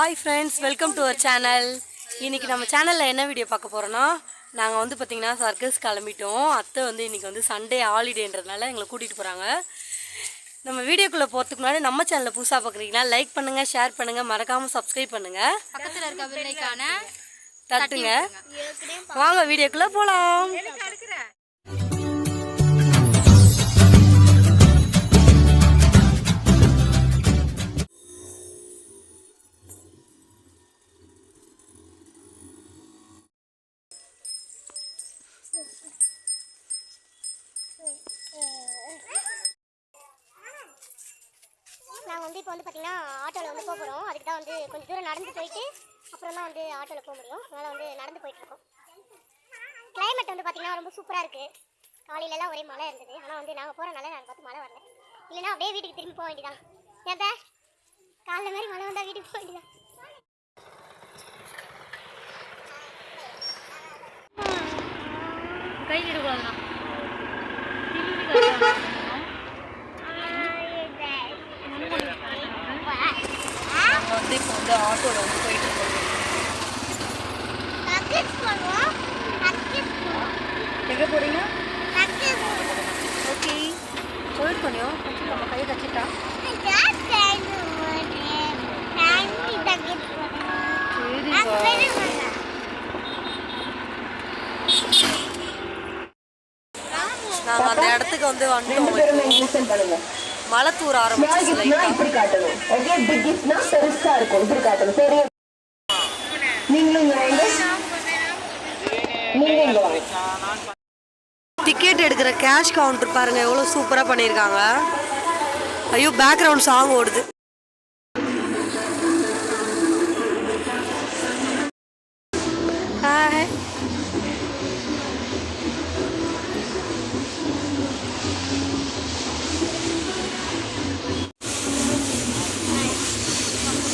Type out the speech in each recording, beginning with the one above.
Hi friends, welcome to our channel. இன்றைக்கி நம்ம சேனலில் என்ன வீடியோ பார்க்க போகிறோன்னா, நாங்கள் வந்து பார்த்திங்கன்னா சர்க்கஸ் கிளம்பிட்டோம். அத்தை வந்து இன்றைக்கி வந்து சண்டே ஹாலிடேன்றதுனால எங்களை கூட்டிகிட்டு போகிறாங்க. நம்ம வீடியோக்குள்ளே போகிறதுக்கு முன்னாடி நம்ம சேனலில் புதுசாக பார்க்குறீங்கன்னா லைக் பண்ணுங்கள், ஷேர் பண்ணுங்கள், மறக்காமல் சப்ஸ்கிரைப் பண்ணுங்கள், பக்கத்தில் இருக்க பெல் ஐகானை தட்டுங்க. வாங்க வீடியோக்குள்ளே போகலாம். நாங்கள் வந்து இப்போ வந்து பார்த்திங்கன்னா ஆட்டோவில் வந்து போக போகிறோம். அதுக்கு தான் வந்து கொஞ்சம் தூரம் நடந்து போயிட்டு அப்புறம் தான் வந்து ஆட்டோவில் போக முடியும். அதனால் வந்து நடந்து போயிட்டுருக்கோம். கிளைமேட் வந்து பார்த்திங்கன்னா ரொம்ப சூப்பராக இருக்குது. காலையிலலாம் ஒரே மழை இருந்தது. ஆனால் வந்து நாங்கள் போகிறனால நாங்கள் பார்த்து மழை வரல. இல்லைன்னா அப்படியே வீட்டுக்கு திரும்பி போக வேண்டியதான். ஏப்பா காலைல மாதிரி மழை வந்தால் வீட்டுக்கு போக வேண்டியதான். கை எடுக்கூடாதுண்ணா. நாங்கள் வந்து இப்போ வந்து ஆட்டோவில் வந்து போயிட்டு இருக்கோம். எங்கே போகிறீங்க? ஓகே, போயிட்டு கொஞ்சம் நம்ம கையை கச்சிட்டா. நாங்கள் அந்த இடத்துக்கு வந்து வந்துட்டோம். மழை தூர ஆரம்பிச்சு டிக்கெட் எடுக்கிற கேஷ் கவுண்டர் பாருங்க எவ்வளோ சூப்பராக பண்ணியிருக்காங்க. ஐயோ, பேக்ரவுண்ட் சாங் ஓடுது. ஹாய்,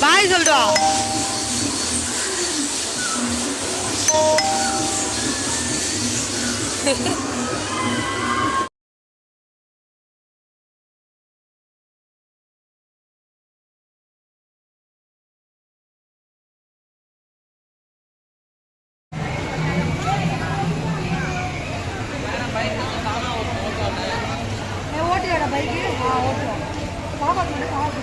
பாய் சொல்றோம். ஓட்டுறா பைக்கு? ஓட்டுறோம். பாப்பாக்கு மட்டும் காசு.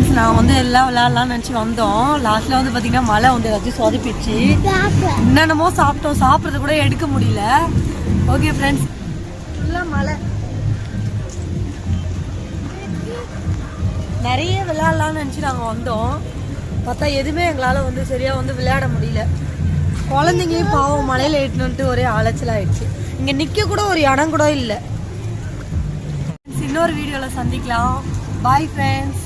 ஃப்ரெண்ட்ஸ் நான் வந்து எல்லாம் விளையாடலாம்னு நினச்சி வந்தோம். லாஸ்ட்டில் வந்து பார்த்திங்கன்னா மழை வந்து ஏதாச்சும் சொதப்பிடுச்சு. என்னென்னமோ சாப்பிட்டோம், சாப்பிட்றது கூட எடுக்க முடியல. ஓகே ஃப்ரெண்ட்ஸ், ஃபுல்லாக மழை. நிறைய விளையாடலாம்னு நினச்சி நாங்கள் வந்தோம். பார்த்தா எதுவுமே எங்களால் வந்து சரியாக வந்து விளையாட முடியல. குழந்தைங்களையும் பாவம் மழையில் ஏற்றுனுட்டு ஒரே அலைச்சலாகிடுச்சு. இங்கே நிற்க கூட ஒரு இடம் கூட இல்லை. இன்னொரு வீடியோவில் சந்திக்கலாம். Bye friends.